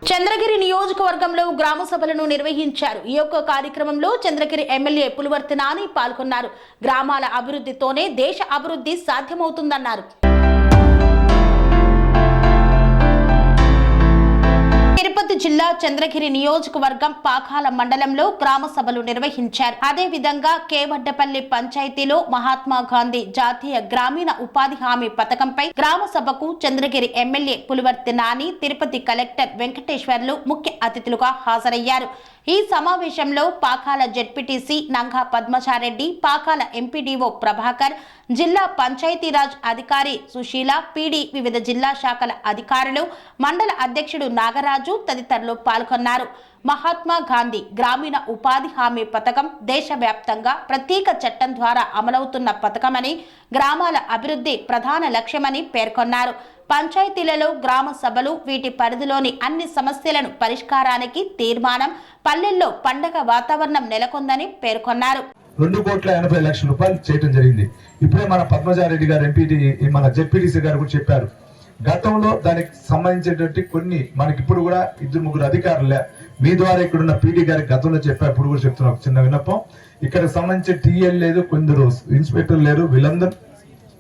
చంద్రగిరి నియోజకవర్గంలో గ్రామ సభలను నిర్వహించారు. ఈ యొక్క కార్యక్రమంలో చంద్రగిరి ఎమ్మెల్యే పులివర్తి నాని పాల్గొన్నారు. గ్రామాల అభివృద్ధితోనే దేశ అభివృద్ధి సాధ్యమవుతుందన్నారు. తిరుపతి జిల్లా చంద్రగిరి నియోజకవర్గం పాకాల మండలంలో గ్రామ సభలు నిర్వహించారు. అదే విధంగా కేవడ్డపల్లి పంచాయతీలో మహాత్మా గాంధీ జాతీయ గ్రామీణ ఉపాధి హామీ పథకంపై గ్రామ సభకు చంద్రగిరి ఎమ్మెల్యే పులివర్తి నాని, తిరుపతి కలెక్టర్ వెంకటేశ్వర్లు ముఖ్య అతిథులుగా హాజరయ్యారు. ఈ సమావేశంలో పాకాల జెడ్పీటీసీ నంగా పద్మచారెడ్డి, పాకాల ఎంపీడీఓ ప్రభాకర్, జిల్లా పంచాయతీరాజ్ అధికారి సుశీల, పీడీ, వివిధ జిల్లా శాఖల అధికారులు, మండల అధ్యక్షుడు నాగరాజు తదితరులు పాల్గొన్నారు. మహాత్మా గాంధీ గ్రామీణ ఉపాధి హామీ పథకం దేశవ్యాప్తంగా ప్రత్యేక చట్టం ద్వారా అమలవుతున్న పథకమని, గ్రామాల అభివృద్ధి ప్రధాన లక్ష్యమని పేర్కొన్నారు. పంచాయతీలలో గ్రామ సభలు, వీటి పరిధిలోని అన్ని సమస్యలను పరిష్కారానికి తీర్మానం, పల్లెల్లో పండగ వాతావరణం నెలకొందని పేర్కొన్నారు. 2,80,00,000 రూపాయలు చేయడం జరిగింది. ఇప్పుడే మన పద్మచారెడ్డి గారు ఎంపీటీ, మన జెడ్పీటీసీ గారు కూడా చెప్పారు. గతంలో దానికి సంబంధించినటువంటి కొన్ని మనకి ఇప్పుడు కూడా 2-3 అధికారులే మీ ద్వారా ఇక్కడున్న పీడీ గారికి గతంలో చెప్పారు. ఇప్పుడు కూడా చెప్తున్నా ఒక చిన్న విన్నపం. ఇక్కడ సంబంధించిన టీఎల్ లేదు, కొందరు ఇన్స్పెక్టర్ లేరు, వీళ్ళందరూ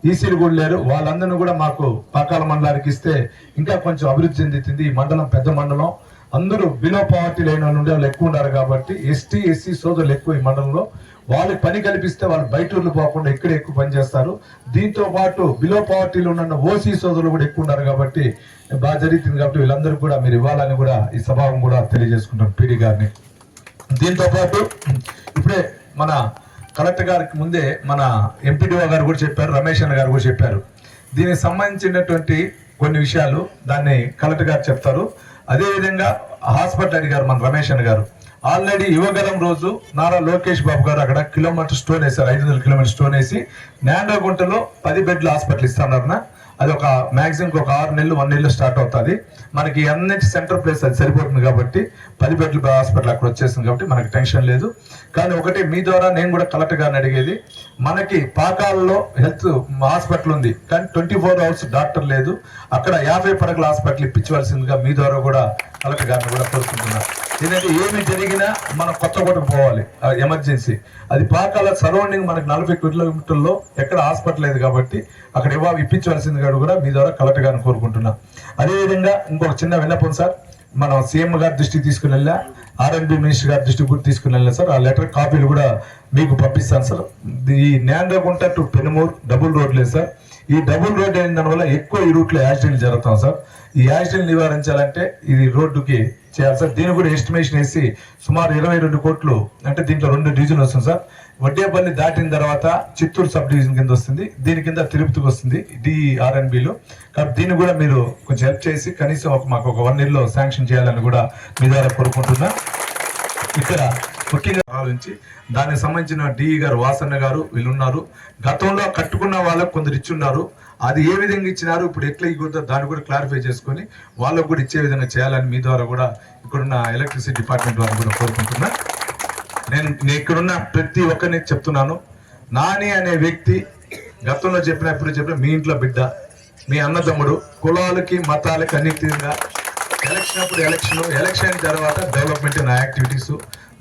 ఈసీలు కూడా లేరు. వాళ్ళందరినీ కూడా మాకు పాకాల మండలానికి ఇస్తే ఇంకా కొంచెం అభివృద్ధి చెందుతుంది. ఈ మండలం పెద్ద మండలం, అందరూ బిలో పావర్టీ లైన్ నుండి వాళ్ళు ఎక్కువ ఉన్నారు కాబట్టి ఎస్టీ ఎస్సీ సోదరులు ఎక్కువ ఈ మండలంలో. వాళ్ళకి పని కల్పిస్తే వాళ్ళు బయట ఊర్లు పోకుండా ఇక్కడ ఎక్కువ పని చేస్తారు. దీంతో పాటు బిలో పావర్టీలో ఉన్న ఓసీ సోదరులు కూడా ఎక్కువ ఉన్నారు కాబట్టి బాగా జరుగుతుంది. కాబట్టి వీళ్ళందరూ కూడా మీరు ఇవ్వాలని కూడా ఈ సభావం కూడా తెలియజేసుకుంటాం పీడీ గారిని. దీంతో పాటు ఇప్పుడే మన కలెక్టర్ గారికి ముందే మన ఎంపీడీఓ గారు కూడా చెప్పారు, రమేష్ అన్న గారు కూడా చెప్పారు. దీనికి సంబంధించినటువంటి కొన్ని విషయాలు దాన్ని కలెక్టర్ గారు చెప్తారు. అదేవిధంగా హాస్పిటల్ అడిగారు మన రమేష్ అన్న గారు. ఆల్రెడీ యువగలం రోజు నారా లోకేష్ బాబు గారు అక్కడ కిలోమీటర్ స్టోన్ వేశారు, 500 కిలోమీటర్ స్టోన్ వేసి నాండగుంటలో 10 బెడ్ల హాస్పిటల్ ఇస్తానన్నా. అది ఒక మ్యాక్సిమం ఒక 6 నెలలు 1 నెలలో స్టార్ట్ అవుతుంది. మనకి అన్నిటి సెంటర్ ప్లేస్ అది సరిపోతుంది కాబట్టి 10 బెడ్ల హాస్పిటల్ అక్కడ వచ్చేసింది కాబట్టి మనకి టెన్షన్ లేదు. కానీ ఒకటి మీ ద్వారా నేను కూడా కలెక్టర్ గారిని అడిగేది, మనకి పాకాలలో హెల్త్ హాస్పిటల్ ఉంది కానీ 24 అవర్స్ డాక్టర్ లేదు. అక్కడ 50 పడకల హాస్పిటల్ ఇప్పించవలసిందిగా మీ ద్వారా కూడా కలెక్టర్ గారిని కూడా కోరుకుంటున్నాను. ఎందుకంటే ఏమి జరిగినా మనం కొత్తకోటకు పోవాలి ఎమర్జెన్సీ. అది పాకాల సరౌండింగ్ మనకి 40 కిలోమీటర్లో ఎక్కడ హాస్పిటల్ లేదు కాబట్టి అక్కడ ఇప్పించవలసిందిగా కూడా మీ ద్వారా కలెక్టర్ గారిని కోరుకుంటున్నా. అదేవిధంగా ఇంకొక చిన్న విన్నపం సార్, మనం సీఎం గారి దృష్టికి తీసుకుని వెళ్ళా, ఆర్ఎండ్బి మినిస్టర్ గారి దృష్టికి కూడా తీసుకుని వెళ్ళా సార్. ఆ లెటర్ కాపీలు కూడా మీకు పంపిస్తాను సార్. ఈ న్యాండ్రగుంట టు పెనుమూరు డబుల్ రోడ్ లేదు సార్. ఈ డబుల్ రోడ్ అయిన దానివల్ల ఎక్కువ ఈ రూట్లో యాక్సిడెంట్లు జరుగుతాం సార్. ఈ యాక్సిడెంట్ నివారించాలంటే ఇది రోడ్డుకి చేయాలి సార్. దీన్ని కూడా ఎస్టిమేషన్ వేసి సుమారు 22 కోట్లు, అంటే దీంట్లో 2 డివిజన్ వస్తుంది సార్. వడ్డేపల్లి దాటిన తర్వాత చిత్తూరు సబ్ డివిజన్ కింద వస్తుంది, దీని కింద తిరుపతికి వస్తుంది డిఆర్ఎన్బిలో. కాబట్టి దీన్ని కూడా మీరు కొంచెం హెల్ప్ చేసి కనీసం మాకు ఒక 1 నెలలో శాంక్షన్ చేయాలని కూడా మీ ద్వారా కోరుకుంటున్నా. ఇక్కడ ముఖ్యంగా ఆలోచించి దానికి సంబంధించిన డిఈ గారు వాసన్న గారు వీళ్ళు ఉన్నారు. గతంలో కట్టుకున్న వాళ్ళకు కొందరు ఇచ్చున్నారు, అది ఏ విధంగా ఇచ్చినారు, ఇప్పుడు ఎట్లా ఇవ్వద్దో దాన్ని కూడా క్లారిఫై చేసుకొని వాళ్ళకు కూడా ఇచ్చే విధంగా చేయాలని మీ ద్వారా కూడా ఇక్కడున్న ఎలక్ట్రిసిటీ డిపార్ట్మెంట్ ద్వారా కూడా కోరుకుంటున్నా. నేను ఇక్కడున్న ప్రతి ఒక్కరిని చెప్తున్నాను, నాని అనే వ్యక్తి గతంలో చెప్పినప్పుడు చెప్పిన మీ ఇంట్లో బిడ్డ, మీ అన్నదమ్ముడు, కులాలకి మతాలకి అన్నిటిగా ఎలక్షన్ అప్పుడు ఎలక్షన్ తర్వాత డెవలప్మెంట్ నా యాక్టివిటీస్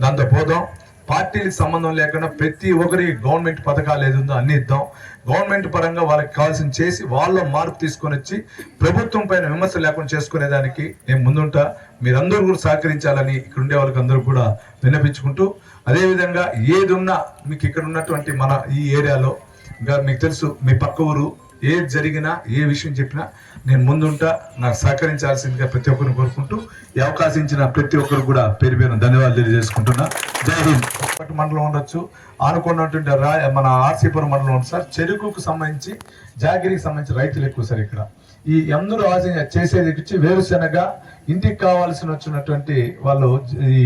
దాంతో పోదాం. పార్టీలకు సంబంధం లేకుండా ప్రతి ఒక్కరి గవర్నమెంట్ పథకాలు ఏది ఉందో అన్ని ఇద్దాం. గవర్నమెంట్ పరంగా వాళ్ళకి కావాల్సిన చేసి వాళ్ళ మార్పు తీసుకొని వచ్చి ప్రభుత్వం పైన విమర్శ లేకుండా చేసుకునేదానికి నేను ముందుంటా. మీరందరూ కూడా సహకరించాలని ఇక్కడ ఉండే వాళ్ళకి అందరూ కూడా విన్నపించుకుంటూ, అదేవిధంగా ఏది ఉన్నా మీకు ఇక్కడ ఉన్నటువంటి మన ఈ ఏరియాలో మీకు తెలుసు, మీ పక్క ఊరు ఏది జరిగినా ఏ విషయం చెప్పినా నేను ముందుంటా. నాకు సహకరించాల్సిందిగా ప్రతి ఒక్కరిని కోరుకుంటూ ఈ అవకాశం ఇచ్చిన ప్రతి ఒక్కరు కూడా పేరు పేరు ధన్యవాదాలు తెలియజేసుకుంటున్నా. జై హింద్. మండలం ఉండొచ్చు, ఆనుకున్నటువంటి మన ఆర్సీపురం మండలం ఉంది సార్. చెరుకుకు సంబంధించి జాగిరికి సంబంధించి రైతులు ఎక్కువ సార్. ఇక్కడ ఈ అందరూ చేసేది ఇచ్చి వేరుశెనగ ఇంటికి కావాల్సిన వచ్చినటువంటి వాళ్ళు ఈ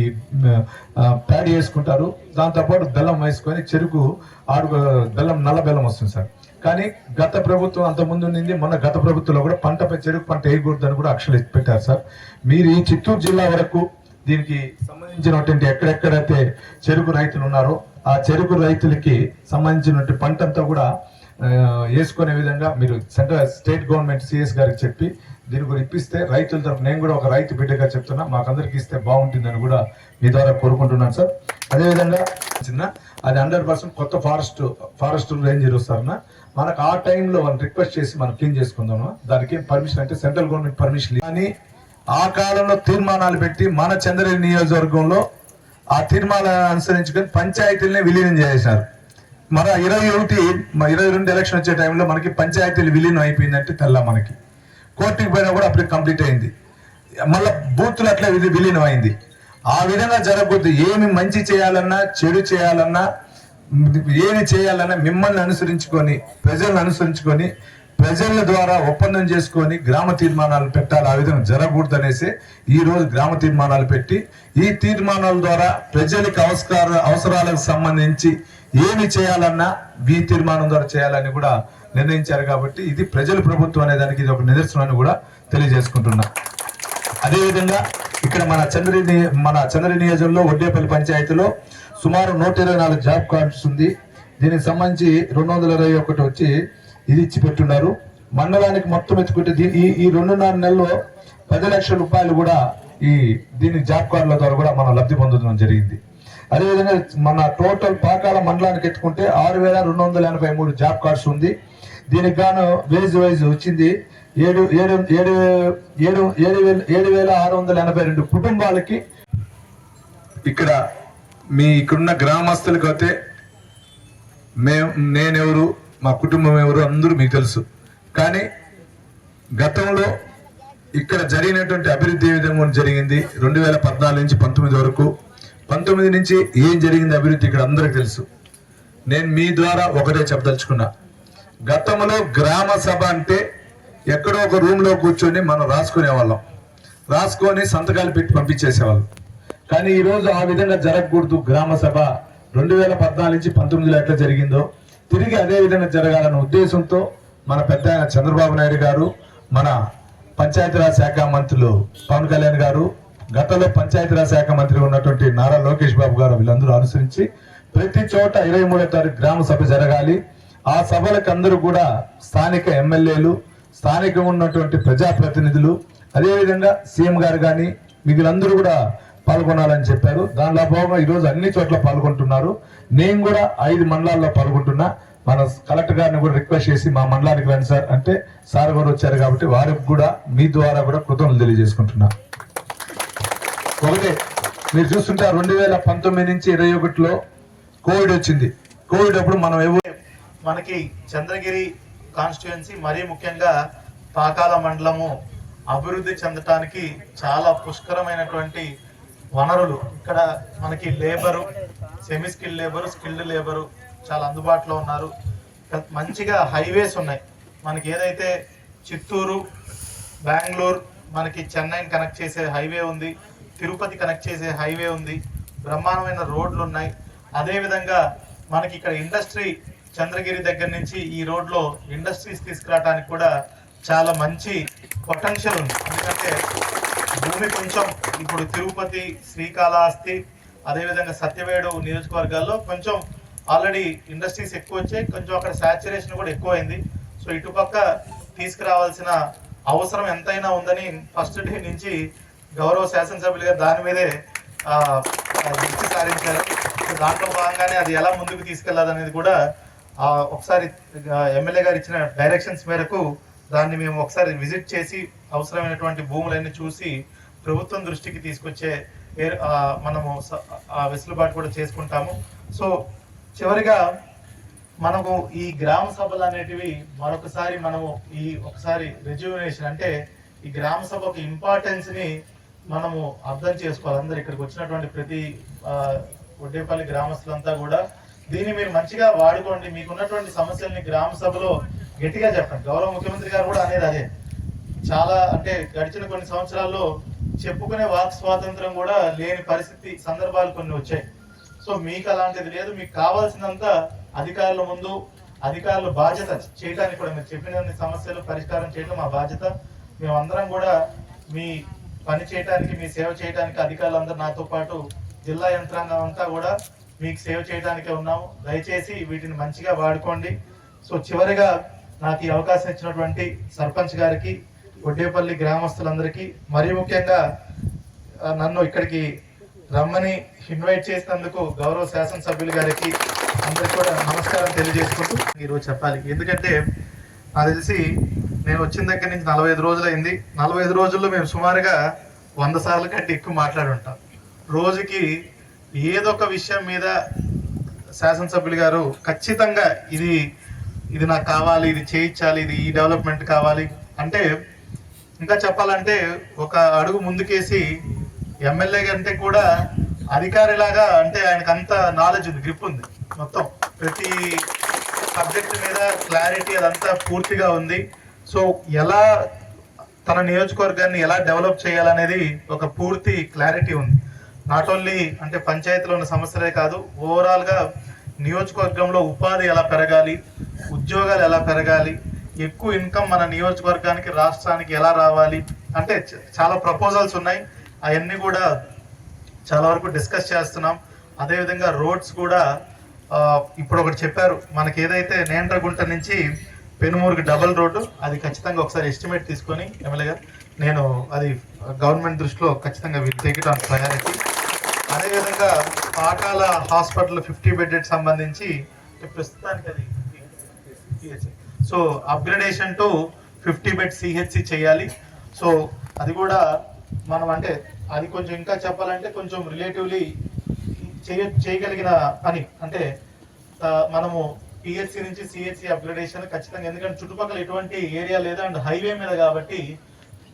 ప్యాడ్ వేసుకుంటారు. దాంతోపాటు బెల్లం వేసుకొని చెరుకు బెల్లం నల్ల బెల్లం వస్తుంది సార్. కానీ గత ప్రభుత్వం అంతకుముందు ఉండింది, మొన్న గత ప్రభుత్వంలో కూడా చెరుకు పంట వేయకూడదని కూడా అక్షరాలు పెట్టారు సార్. మీరు ఈ చిత్తూరు జిల్లా వరకు దీనికి సంబంధించినటువంటి ఎక్కడెక్కడైతే చెరుకు రైతులు ఉన్నారో ఆ చెరుకు రైతులకి సంబంధించినటువంటి పంటంతా కూడా వేసుకునే విధంగా మీరు స్టేట్ గవర్నమెంట్ సిఎస్ గారికి చెప్పి దీని కూడా ఇప్పిస్తే రైతుల తరఫు నేను కూడా ఒక రైతు బిడ్డగా చెప్తున్నా, మాకందరికి ఇస్తే బాగుంటుందని కూడా మీ ద్వారా కోరుకుంటున్నాను సార్. అదేవిధంగా చిన్న అది 100% కొత్త ఫారెస్ట్ రేంజర్ వస్తారన్న, మనకు ఆ టైంలో వాళ్ళు రిక్వెస్ట్ చేసి మనం క్లీన్ చేసుకుందాము. దానికి పర్మిషన్ అంటే సెంట్రల్ గవర్నమెంట్ పర్మిషన్ కానీ ఆ కాలంలో తీర్మానాలు పెట్టి మన చంద్రగిరి నియోజకవర్గంలో ఆ తీర్మానాలను అనుసరించుకొని పంచాయతీలనే విలీనం చేశారు. మన 22 ఎలక్షన్ వచ్చే టైంలో మనకి పంచాయతీలు విలీనం అయిపోయిందంటే తెల్ల మనకి కోర్టుకి పోయినా కూడా అప్పుడు కంప్లీట్ అయింది. మళ్ళీ బూతులు అట్లా విలీనం అయింది. ఆ విధంగా జరగకూడదు. ఏమి మంచి చేయాలన్నా చెడు చేయాలన్నా ఏమి చేయాలన్నా మిమ్మల్ని అనుసరించుకొని ప్రజలను అనుసరించుకొని ప్రజల ద్వారా ఒప్పందం చేసుకొని గ్రామ తీర్మానాలు పెట్టాలి. ఆ విధంగా జరగకూడదు అనేసి ఈ రోజు గ్రామ తీర్మానాలు పెట్టి ఈ తీర్మానాల ద్వారా ప్రజలకు అవసరాలకు సంబంధించి ఏమి చేయాలన్నా ఈ తీర్మానం ద్వారా చేయాలని కూడా నిర్ణయించారు. కాబట్టి ఇది ప్రజల ప్రభుత్వం అనే దానికి ఇది ఒక నిదర్శనాన్ని కూడా తెలియజేసుకుంటున్నా. అదేవిధంగా ఇక్కడ మన చంద్రగిరి నియోజకంలో వడ్డేపల్లి పంచాయతీలో సుమారు 124 జాబ్ కార్డ్స్ ఉంది. దీనికి సంబంధించి 221 వచ్చి ఇది ఇచ్చి పెట్టున్నారు. మండలానికి మొత్తం ఎత్తుకుంటే ఈ 2.5 నెలల్లో 10 లక్షల రూపాయలు కూడా దీని జాబ్ కార్డుల ద్వారా కూడా మనం లబ్ధి పొందడం జరిగింది. అదేవిధంగా మన టోటల్ పాకాల మండలానికి ఎత్తుకుంటే 6,283 జాబ్ కార్డ్స్ ఉంది. దీనికి గాను వేజ్ వైజ్ వచ్చింది 7,682 కుటుంబాలకి. ఇక్కడ ఇక్కడున్న గ్రామస్తులకు అయితే నేనెవరు మా కుటుంబం ఎవరు అందరూ మీకు తెలుసు. కానీ గతంలో ఇక్కడ జరిగినటువంటి అభివృద్ధి ఏ విధంగా జరిగింది 2014 నుంచి 19 వరకు, 19 నుంచి ఏం జరిగింది అభివృద్ధి ఇక్కడ అందరికి తెలుసు. నేను మీ ద్వారా ఒకటే చెప్పదలుచుకున్నా. గతంలో గ్రామ సభ అంటే ఎక్కడో ఒక రూమ్ లో కూర్చొని మనం రాసుకొని సంతకాలు పెట్టి పంపించేసేవాళ్ళం. కానీ ఈ రోజు ఆ విధంగా జరగకూడదు. గ్రామ సభ 2014 నుంచి 19లో ఎట్లా జరిగిందో తిరిగి అదే విధంగా జరగాలన్న ఉద్దేశంతో మన పెద్ద చంద్రబాబు నాయుడు గారు, మన పంచాయతీరాజ్ శాఖ మంత్రులు పవన్ కళ్యాణ్ గారు, గతంలో పంచాయతీరాజ్ శాఖ మంత్రి ఉన్నటువంటి నారా లోకేష్ బాబు గారు వీళ్ళందరూ అనుసరించి ప్రతి చోట 23వ తారీఖు గ్రామ సభ జరగాలి. ఆ సభలకు అందరూ కూడా స్థానిక ఎమ్మెల్యేలు, స్థానికంగా ఉన్నటువంటి ప్రజాప్రతినిధులు, అదేవిధంగా సీఎం గారు కానీ మిగిలినందరూ కూడా పాల్గొనాలని చెప్పారు. దానిలో భాగంగా ఈరోజు అన్ని చోట్ల పాల్గొంటున్నారు. నేను కూడా 5 మండలాల్లో పాల్గొంటున్నా. మన కలెక్టర్ గారిని కూడా రిక్వెస్ట్ చేసి మా మండలానికి రండి సార్ అంటే సార్ కూడా వచ్చారు. కాబట్టి వారికి కూడా మీ ద్వారా కూడా కృతజ్ఞతలు తెలియజేసుకుంటున్నా. ఒకటే మీరు చూస్తుంటే 2019 నుంచి 21లో కోవిడ్ వచ్చింది. కోవిడ్ అప్పుడు మనకి చంద్రగిరి కాన్స్టిట్యుయెన్సీ మరీ ముఖ్యంగా పాకాల మండలము అభివృద్ధి చెందటానికి చాలా పుష్కరమైనటువంటి వనరులు ఇక్కడ మనకి labour, semi skilled labour, skilled labour చాలా అందుబాటులో ఉన్నారు. మంచిగా హైవేస్ ఉన్నాయి. మనకి ఏదైతే చిత్తూరు, బెంగళూరు, మనకి చెన్నైని కనెక్ట్ చేసే హైవే ఉంది, తిరుపతి కనెక్ట్ చేసే హైవే ఉంది, బ్రహ్మాండమైన రోడ్లు ఉన్నాయి. అదేవిధంగా మనకి ఇక్కడ ఇండస్ట్రీ చంద్రగిరి దగ్గర నుంచి ఈ రోడ్లో ఇండస్ట్రీస్ తీసుకురావడానికి కూడా చాలా మంచి పొటెన్షియల్ ఉంది. ఎందుకంటే భూమి కొంచెం ఇప్పుడు తిరుపతి, శ్రీకాళహస్తి, అదేవిధంగా సత్యవేడు నియోజకవర్గాల్లో కొంచెం ఆల్రెడీ ఇండస్ట్రీస్ ఎక్కువ వచ్చాయి. కొంచెం అక్కడ సాచురేషన్ కూడా ఎక్కువైంది. సో ఇటుపక్క తీసుకురావాల్సిన అవసరం ఎంతైనా ఉందని ఫస్ట్ డే నుంచి గౌరవ శాసనసభ్యులుగా దాని మీదే దృష్టి సారించారు. దాంట్లో భాగంగానే అది ఎలా ముందుకు తీసుకెళ్లాలనేది కూడా ఒకసారి ఎమ్మెల్యే గారు ఇచ్చిన డైరెక్షన్స్ మేరకు దాన్ని మేము ఒకసారి విజిట్ చేసి అవసరమైనటువంటి భూములన్నీ చూసి ప్రభుత్వం దృష్టికి తీసుకొచ్చే మనము వెసులుబాటు కూడా చేసుకుంటాము. సో చివరిగా మనము ఈ గ్రామ సభలు అనేటివి మరొకసారి మనము ఒకసారి రెజ్యూమినేషన్ అంటే ఈ గ్రామ సభ ఒక ఇంపార్టెన్స్ ని మనము అర్థం చేసుకోవాలి. అందరు ఇక్కడికి వచ్చినటువంటి ప్రతి వడ్డేపల్లి గ్రామస్తులంతా కూడా దీన్ని మీరు మంచిగా వాడుకోండి. మీకున్నటువంటి సమస్యల్ని గ్రామ సభలో గట్టిగా చెప్పండి. గౌరవ ముఖ్యమంత్రి గారు కూడా అనేది అదే. చాలా అంటే గడిచిన కొన్ని సంవత్సరాల్లో చెప్పుకునే వాక్ స్వాతంత్రం కూడా లేని పరిస్థితి సందర్భాలు కొన్ని వచ్చాయి. సో మీకు అలాంటిది లేదు. మీకు కావాల్సినంత అధికారుల ముందు అధికారుల బాధ్యత చేయడానికి కూడా మీరు చెప్పిన సమస్యలు పరిష్కారం చేయడం మా బాధ్యత. మేమందరం కూడా మీ పని చేయడానికి, మీ సేవ చేయడానికి అధికారులందరూ నాతో పాటు జిల్లా యంత్రాంగం అంతా కూడా మీకు సేవ చేయడానికే ఉన్నాము. దయచేసి వీటిని మంచిగా వాడుకోండి. సో చివరిగా నాకు ఈ అవకాశం ఇచ్చినటువంటి సర్పంచ్ గారికి, ఒడ్డేపల్లి గ్రామస్తులందరికీ, మరీ ముఖ్యంగా నన్ను ఇక్కడికి రమ్మని ఇన్వైట్ చేసినందుకు గౌరవ శాసనసభ్యులు గారికి అందరికీ కూడా నమస్కారం తెలియజేసుకుంటూ ఈరోజు చెప్పాలి. ఎందుకంటే నాకు తెలిసి నేను వచ్చిన దగ్గర నుంచి 45 రోజులైంది. 45 రోజుల్లో మేము సుమారుగా 100 సార్లు కంటే ఎక్కువ మాట్లాడి ఉంటాం. రోజుకి ఏదో ఒక విషయం మీద శాసనసభ్యులు గారు ఖచ్చితంగా ఇది నాకు కావాలి, ఇది చేయించాలి, ఇది ఈ డెవలప్మెంట్ కావాలి అంటే, ఇంకా చెప్పాలంటే ఒక అడుగు ముందుకేసి ఎమ్మెల్యే కంటే కూడా అధికారిలాగా, అంటే ఆయనకు అంత నాలెడ్జ్ ఉంది, గ్రిప్ ఉంది, మొత్తం ప్రతి సబ్జెక్ట్ మీద క్లారిటీ అదంతా పూర్తిగా ఉంది. సో ఎలా తన నియోజకవర్గాన్ని ఎలా డెవలప్ చేయాలనేది ఒక పూర్తి క్లారిటీ ఉంది. నాట్ ఓన్లీ అంటే పంచాయతీలో ఉన్న సమస్యలే కాదు, ఓవరాల్గా నియోజకవర్గంలో ఉపాధి ఎలా పెరగాలి, ఉద్యోగాలు ఎలా పెరగాలి, ఎక్కువ ఇన్కమ్ మన నియోజకవర్గానికి రాష్ట్రానికి ఎలా రావాలి అంటే చాలా ప్రపోజల్స్ ఉన్నాయి. అవన్నీ కూడా చాలా వరకు డిస్కస్ చేస్తున్నాం. అదేవిధంగా రోడ్స్ కూడా ఇప్పుడు ఒకటి చెప్పారు మనకి, ఏదైతే నేండ్రగుంట నుంచి పెనుమూరుకి డబల్ రోడ్డు, అది ఖచ్చితంగా ఒకసారి ఎస్టిమేట్ తీసుకొని ఎమ్మెల్యే గారు నేను అది గవర్నమెంట్ దృష్టిలో ఖచ్చితంగా will take it on priority. అదేవిధంగా పాకాల హాస్పిటల్ 50 బెడ్డెడ్ సంబంధించి ప్రస్తుతానికి అది so upgradation to 50 bed CHC చేయాలి. సో అది కూడా మనం అంటే అది కొంచెం ఇంకా చెప్పాలంటే కొంచెం రిలేటివ్లీ చేయగలిగిన పని. అంటే మనము పిహెచ్సి నుంచి సిహెచ్సి అప్గ్రేడేషన్ ఖచ్చితంగా, ఎందుకంటే చుట్టుపక్కల ఎటువంటి ఏరియా లేదు అండ్ హైవే మీద కాబట్టి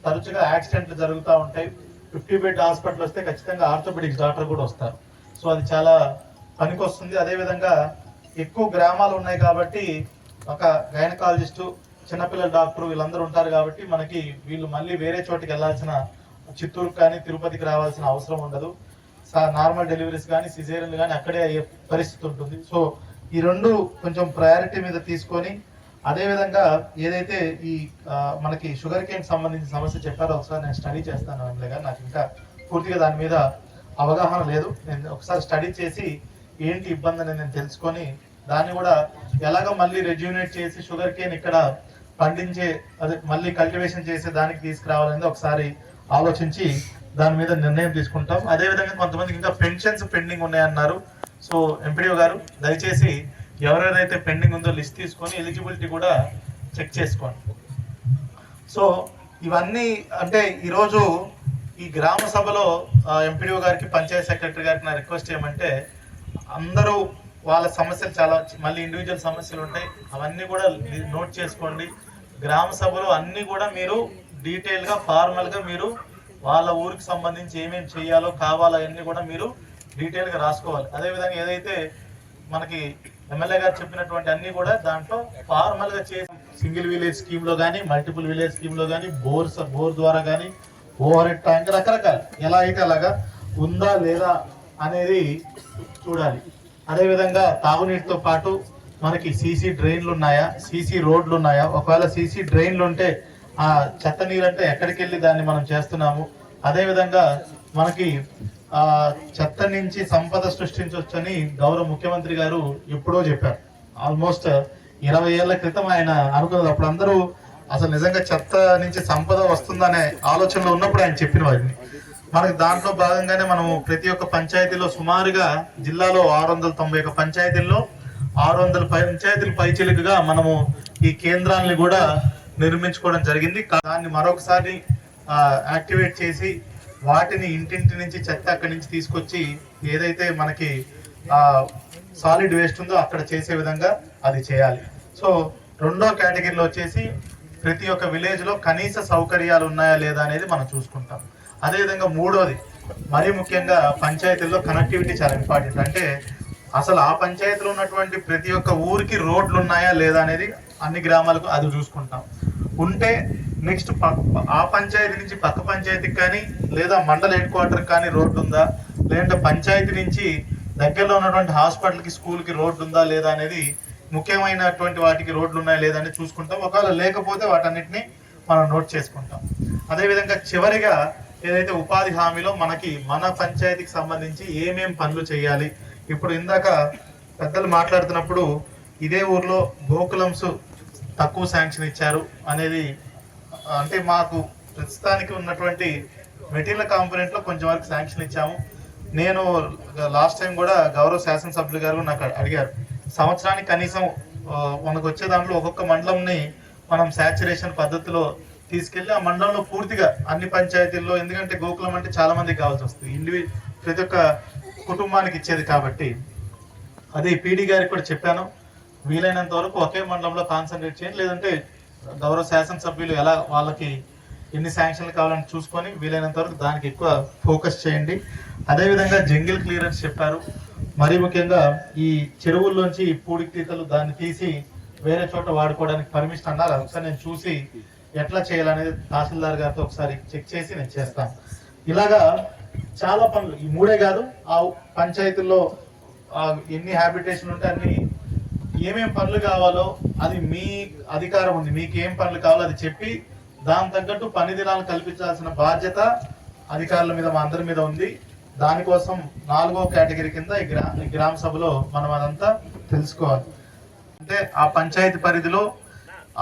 తరచుగా యాక్సిడెంట్లు జరుగుతూ ఉంటాయి. 50 బెడ్ హాస్పిటల్ వస్తే ఖచ్చితంగా ఆర్థోపెడిక్స్ డాక్టర్ కూడా వస్తారు. సో అది చాలా పనికొస్తుంది. అదేవిధంగా ఎక్కువ గ్రామాలు ఉన్నాయి కాబట్టి ఒక గైనకాలజిస్టు, చిన్నపిల్లల డాక్టర్ వీళ్ళందరూ ఉంటారు కాబట్టి మనకి వీళ్ళు మళ్ళీ వేరే చోటికి వెళ్ళాల్సిన, చిత్తూరు కానీ తిరుపతికి రావాల్సిన అవసరం ఉండదు. నార్మల్ డెలివరీస్ కానీ సిజేరియన్లు కానీ అక్కడే అయ్యే పరిస్థితి ఉంటుంది. సో ఈ రెండు కొంచెం ప్రయారిటీ మీద తీసుకొని, అదేవిధంగా ఏదైతే ఈ మనకి షుగర్ కేన్ సంబంధించిన సమస్య చెప్పారో ఒకసారి నేను స్టడీ చేస్తాను ఎమ్మెల్యే గారు. నాకు ఇంకా పూర్తిగా దాని మీద అవగాహన లేదు. నేను ఒకసారి స్టడీ చేసి ఏంటి ఇబ్బంది అని నేను తెలుసుకొని దాన్ని కూడా ఎలాగో మళ్ళీ రెజ్యూనేట్ చేసి షుగర్ కేన్ ఇక్కడ పండించే, అదే మళ్ళీ కల్టివేషన్ చేసే దానికి తీసుకురావాలనేది ఒకసారి ఆలోచించి దాని మీద నిర్ణయం తీసుకుంటాం. అదేవిధంగా కొంతమందికి ఇంకా పెన్షన్స్ పెండింగ్ ఉన్నాయన్నారు. సో ఎంపీడీఓ గారు దయచేసి ఎవరెవరైతే పెండింగ్ ఉందో లిస్ట్ తీసుకొని ఎలిజిబిలిటీ కూడా చెక్ చేసుకోండి. సో ఇవన్నీ అంటే ఈరోజు ఈ గ్రామ సభలో ఎంపీడీఓ గారికి, పంచాయత్ సెక్రటరీ గారికి నా రిక్వెస్ట్ ఏమంటే, అందరూ వాళ్ళ సమస్యలు చాలా మళ్ళీ ఇండివిజువల్ సమస్యలు ఉంటాయి, అవన్నీ కూడా నోట్ చేసుకోండి. గ్రామ సభలో అన్నీ కూడా మీరు డీటెయిల్గా ఫార్మల్గా మీరు వాళ్ళ ఊరికి సంబంధించి ఏమేమి చేయాలో కావాలో అవన్నీ కూడా మీరు డీటెయిల్గా రాసుకోవాలి. అదేవిధంగా ఏదైతే మనకి ఎమ్మెల్యే గారు చెప్పినటువంటి అన్ని కూడా దాంట్లో ఫార్మల్గా చేసి సింగిల్ విలేజ్ స్కీమ్లో కానీ, మల్టిపుల్ విలేజ్ స్కీమ్లో కానీ, బోర్ ద్వారా కానీ, ఓవర్ హెడ్ ట్యాంక్ రకరకాల ఎలా అయితే అలాగా ఉందా లేదా అనేది చూడాలి. అదేవిధంగా తాగునీటితో పాటు మనకి సీసీ డ్రైన్లు ఉన్నాయా, సీసీ రోడ్లు ఉన్నాయా, ఒకవేళ సీసీ డ్రైన్లు ఉంటే ఆ చెత్త నీరంటే ఎక్కడికి వెళ్ళి దాన్ని మనం చేస్తున్నాము. అదేవిధంగా మనకి చెత్త నుంచి సంపద సృష్టించవచ్చని గౌరవ ముఖ్యమంత్రి గారు ఎప్పుడో చెప్పారు. ఆల్మోస్ట్ 20 ఏళ్ల క్రితం ఆయన అనుకున్నది. అప్పుడు అందరూ అసలు నిజంగా చెత్త నుంచి సంపద వస్తుందనే ఆలోచనలో ఉన్నప్పుడు ఆయన చెప్పిన వాటిని మనకి దాంట్లో భాగంగానే మనము ప్రతి ఒక్క పంచాయతీలో సుమారుగా జిల్లాలో 691 పంచాయతీల్లో 600 పంచాయతీల పైచిలుకుగా మనము ఈ కేంద్రాన్ని కూడా నిర్మించుకోవడం జరిగింది. దాన్ని మరొకసారి యాక్టివేట్ చేసి వాటిని ఇంటింటి నుంచి చెత్త అక్కడి నుంచి తీసుకొచ్చి ఏదైతే మనకి సాలిడ్ వేస్ట్ ఉందో అక్కడ చేసే విధంగా అది చేయాలి. సో రెండో కేటగిరీలో వచ్చేసి ప్రతి ఒక్క విలేజ్ లో కనీస సౌకర్యాలు ఉన్నాయా లేదా అనేది మనం చూసుకుంటాం. అదేవిధంగా మూడోది మరీ ముఖ్యంగా పంచాయతీల్లో కనెక్టివిటీ చాలా ఇంపార్టెంట్. అంటే అసలు ఆ పంచాయతీలో ఉన్నటువంటి ప్రతి ఒక్క ఊరికి రోడ్లు ఉన్నాయా లేదా అనేది అన్ని గ్రామాలకు అది చూసుకుంటాం. ఉంటే నెక్స్ట్ ఆ పంచాయతీ నుంచి పక్క పంచాయతీకి కానీ లేదా మండల హెడ్ క్వార్టర్కి కానీ రోడ్డు ఉందా, లేదంటే పంచాయతీ నుంచి దగ్గరలో ఉన్నటువంటి హాస్పిటల్కి, స్కూల్కి రోడ్డు ఉందా లేదా అనేది ముఖ్యమైనటువంటి వాటికి రోడ్లు ఉన్నాయా లేదా అనేది చూసుకుంటాం. ఒకవేళ లేకపోతే వాటన్నిటిని మనం నోట్ చేసుకుంటాం. అదేవిధంగా చివరిగా ఏదైతే ఉపాధి హామీలో మనకి మన పంచాయతీకి సంబంధించి ఏమేం పనులు చేయాలి, ఇప్పుడు ఇందాక పెద్దలు మాట్లాడుతున్నప్పుడు ఇదే ఊర్లో గోకులంస్ తక్కువ శాంక్షన్ ఇచ్చారు అనేది అంటే మాకు ప్రస్తుతానికి ఉన్నటువంటి మెటీరియల్ కాంపోనెంట్లో కొంచెం వరకు శాంక్షన్ ఇచ్చాము. నేను లాస్ట్ టైం కూడా గౌరవ శాసనసభ్యులు గారు నాకు అడిగారు, సంవత్సరానికి కనీసం మనకు వచ్చే దాంట్లో ఒక్కొక్క మండలంని మనం శాచురేషన్ పద్ధతిలో తీసుకెళ్ళి ఆ మండలంలో పూర్తిగా అన్ని పంచాయతీల్లో, ఎందుకంటే గోకులం అంటే చాలా మందికి కావాల్సి వస్తుంది, ప్రతి ఒక్క కుటుంబానికి ఇచ్చేది కాబట్టి. అదే పీడీ గారికి కూడా చెప్పాను, వీలైనంత వరకు ఒకే మండలంలో కాన్సన్ట్రేట్ చేయండి, లేదంటే గౌరవ శాసనసభ్యులు ఎలా వాళ్ళకి ఎన్ని శాంక్షన్లు కావాలని చూసుకొని వీలైనంత వరకు దానికి ఎక్కువ ఫోకస్ చేయండి. అదేవిధంగా జంగిల్ క్లియరెన్స్ చెప్పారు. మరీ ముఖ్యంగా ఈ చెరువుల్లోంచి పూడికి తీతలు దాన్ని తీసి వేరే చోట వాడుకోవడానికి పర్మిషన్ అన్నారు. ఒకసారి నేను చూసి ఎట్లా చేయాలనేది తహసీల్దార్ గారితో ఒకసారి చెక్ చేసి నేను చేస్తాను. ఇలాగా చాలా పనులు, ఈ మూడే కాదు, ఆ పంచాయతీల్లో ఎన్ని హ్యాబిటేషన్ ఉంటే అన్ని ఏమేం పనులు కావాలో అది మీ అధికారం ఉంది, మీకు ఏం పనులు కావాలో అది చెప్పి దాని తగ్గట్టు పని దినాలు కల్పించాల్సిన బాధ్యత అధికారుల మీద మా అందరి మీద ఉంది. దానికోసం 4వ కేటగిరీ కింద ఈ గ్రామ సభలో మనం అదంతా తెలుసుకోవాలి. అంటే ఆ పంచాయతీ పరిధిలో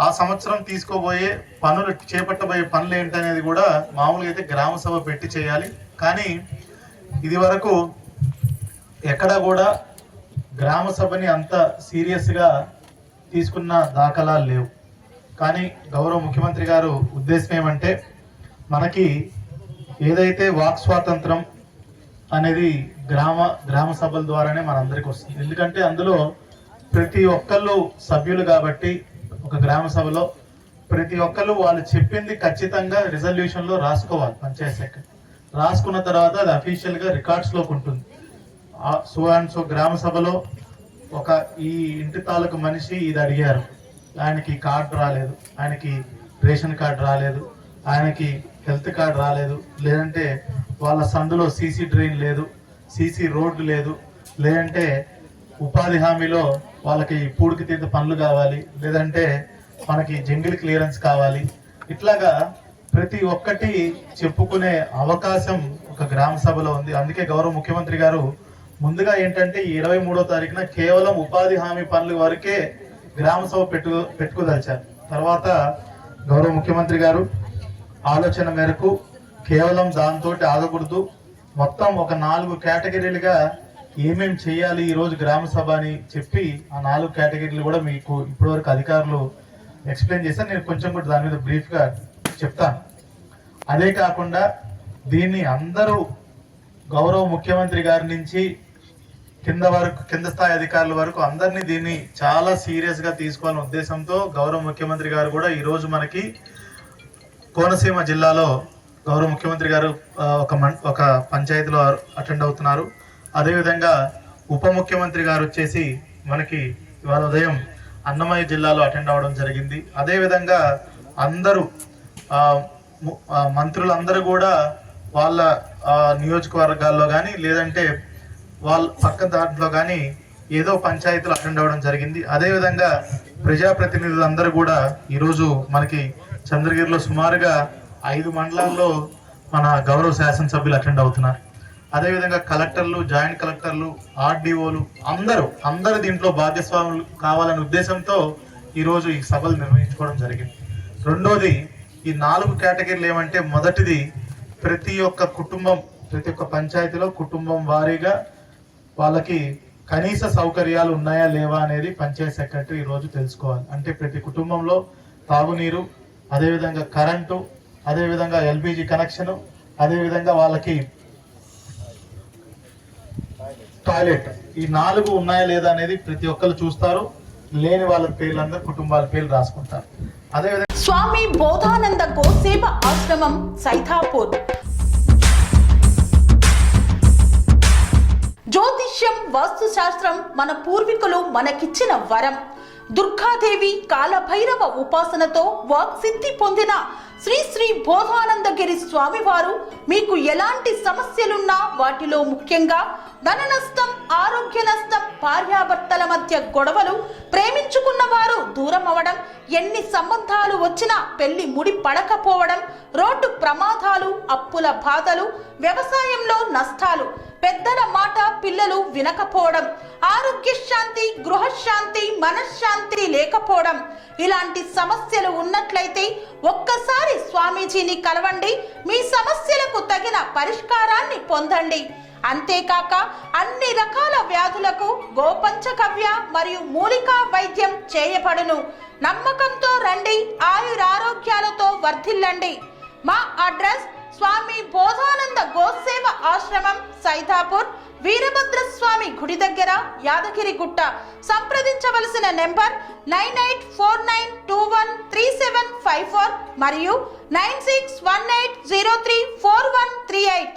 ఆ సంవత్సరం తీసుకోబోయే పనులు, చేపట్టబోయే పనులు ఏంటనేది కూడా మామూలుగా అయితే గ్రామ సభ పెట్టి చేయాలి. కానీ ఇది వరకు ఎక్కడా కూడా గ్రామ సభని అంత సీరియస్గా తీసుకున్న దాఖలాలు లేవు. కానీ గౌరవ ముఖ్యమంత్రి గారు ఉద్దేశం ఏమంటే, మనకి ఏదైతే వాక్ స్వాతంత్రం అనేది గ్రామ సభల ద్వారానే మనందరికి వస్తుంది. ఎందుకంటే అందులో ప్రతి ఒక్కళ్ళు సభ్యులు కాబట్టి ఒక గ్రామ సభలో ప్రతి ఒక్కళ్ళు వాళ్ళు చెప్పింది ఖచ్చితంగా రిజల్యూషన్లో రాసుకోవాలి. పంచాయత్ సెక్రటరీ రాసుకున్న తర్వాత అది అఫీషియల్గా రికార్డ్స్లోకి ఉంటుంది. సో అండ్ సో గ్రామ సభలో ఒక ఈ ఇంటి తాలూకు మనిషి ఇది అడిగారు, ఆయనకి కార్డు రాలేదు, ఆయనకి రేషన్ కార్డు రాలేదు, ఆయనకి హెల్త్ కార్డు రాలేదు, లేదంటే వాళ్ళ సందులో సీసీ డ్రైన్ లేదు, సీసీ రోడ్డు లేదు, లేదంటే ఉపాధి హామీలో వాళ్ళకి పూడికి తీత పనులు కావాలి, లేదంటే మనకి జంగిల్ క్లియరెన్స్ కావాలి. ఇట్లాగా ప్రతి ఒక్కటి చెప్పుకునే అవకాశం ఒక గ్రామ సభలో ఉంది. అందుకే గౌరవ ముఖ్యమంత్రి గారు ముందుగా ఏంటంటే 23వ తారీఖున కేవలం ఉపాధి హామీ పనుల వరకే గ్రామ సభ పెట్టుకోదలిచారు. తర్వాత గౌరవ ముఖ్యమంత్రి గారు ఆలోచన మేరకు కేవలం దాంతో ఆగకూడదు, మొత్తం ఒక 4 కేటగిరీలుగా ఏమేమి చేయాలి ఈ రోజు గ్రామ సభ అని చెప్పి ఆ 4 కేటగిరీలు కూడా మీకు ఇప్పటివరకు అధికారులు ఎక్స్ప్లెయిన్ చేశారు. నేను కొంచెం కూడా దాని మీద బ్రీఫ్గా చెప్తాను. అదే కాకుండా దీన్ని అందరూ గౌరవ ముఖ్యమంత్రి గారి నుంచి కింద స్థాయి అధికారుల వరకు అందరినీ దీన్ని చాలా సీరియస్గా తీసుకోవాలనే ఉద్దేశంతో గౌరవ ముఖ్యమంత్రి గారు కూడా ఈరోజు మనకి కోనసీమ జిల్లాలో గౌరవ ముఖ్యమంత్రి గారు ఒక పంచాయతీలో అటెండ్ అవుతున్నారు. అదేవిధంగా ఉప ముఖ్యమంత్రి గారు వచ్చేసి మనకి ఇవాళ ఉదయం అన్నమయ్య జిల్లాలో అటెండ్ అవ్వడం జరిగింది. అదేవిధంగా అందరూ మంత్రులందరూ కూడా వాళ్ళ నియోజకవర్గాల్లో కానీ లేదంటే వాళ్ళ పక్క దాంట్లో కానీ ఏదో పంచాయతీలు అటెండ్ అవ్వడం జరిగింది. అదేవిధంగా ప్రజాప్రతినిధులు అందరూ కూడా ఈరోజు మనకి చంద్రగిరిలో సుమారుగా 5 మండలాల్లో మన గౌరవ శాసనసభ్యులు అటెండ్ అవుతున్నారు. అదేవిధంగా కలెక్టర్లు, జాయింట్ కలెక్టర్లు, ఆర్డీఓలు అందరూ దీంట్లో భాగస్వాములు కావాలనే ఉద్దేశంతో ఈరోజు ఈ సభలు నిర్వహించుకోవడం జరిగింది. రెండోది, ఈ 4 కేటగిరీలు ఏమంటే, మొదటిది ప్రతి ఒక్క కుటుంబం, ప్రతి ఒక్క పంచాయతీలో కుటుంబం వారీగా వాళ్ళకి కనీస సౌకర్యాలు ఉన్నాయా లేవా అనేది పంచాయత్ సెక్రటరీ ఈరోజు తెలుసుకోవాలి. అంటే ప్రతి కుటుంబంలో తాగునీరు, అదేవిధంగా కరెంటు, అదేవిధంగా ఎల్పిజి కనెక్షను, అదేవిధంగా వాళ్ళకి టాయిలెట్, ఈ 4 ఉన్నాయా లేదా అనేది ప్రతి ఒక్కరు చూస్తారు. లేని వాళ్ళ పేర్లందరూ కుటుంబాల పేర్లు రాసుకుంటారు. అదేవిధంగా స్వామి బోధానంద గోసేవ ఆశ్రమం సైథాపూర్. జ్యోతిష్యం, వాస్తుశాస్త్రం మన పూర్వీకులు మనకిచ్చిన వరం. దుర్గాదేవి, కాలభైరవ ఉపాసనతో వాక్సిద్ధి పొందిన శ్రీ శ్రీ బోధానందగిరి స్వామివారు మీకు ఎలాంటి సమస్యలున్నా, వాటిలో ముఖ్యంగా ధన నష్టం, ఆరోగ్య నష్టం, భార్యాభర్తల మధ్య గొడవలు, ప్రేమించుకున్న వారు దూరం అవడం, ఎన్ని సంబంధాలు వచ్చినా పెళ్లి ముడి పడకపోవడం, రోడ్డు ప్రమాదాలు, అప్పుల బాధలు, వ్యవసాయంలో నష్టాలు, పెద్దల మాట పిల్లలు వినకపోవడం, ఆరోగ్య శాంతి, గృహశాంతి, మనశ్శాంతి లేకపోవడం, ఇలాంటి సమస్యలు ఉన్నట్లయితే ఒక్కసారి స్వామీజీని కలవండి. మీ సమస్యలకు తగిన పరిష్కారాన్ని పొందండి. అంతేకాక అన్ని రకాల వ్యాధులకు గోపంచకవ్య మరియు మూలికా వైద్యం చేయబడును. నమ్మకంతో రండి, ఆయురారోగ్యాలతో వర్ధిల్లండి. మా అడ్రస్ స్వామి బోధానంద గోసేవ ఆశ్రమం, సైదాపూర్, వీరభద్రస్వామి గుడి దగ్గర, యాదగిరిగుట్ట. సంప్రదించవలసిన నెంబర్ 9849213754 మరియు 9618034138.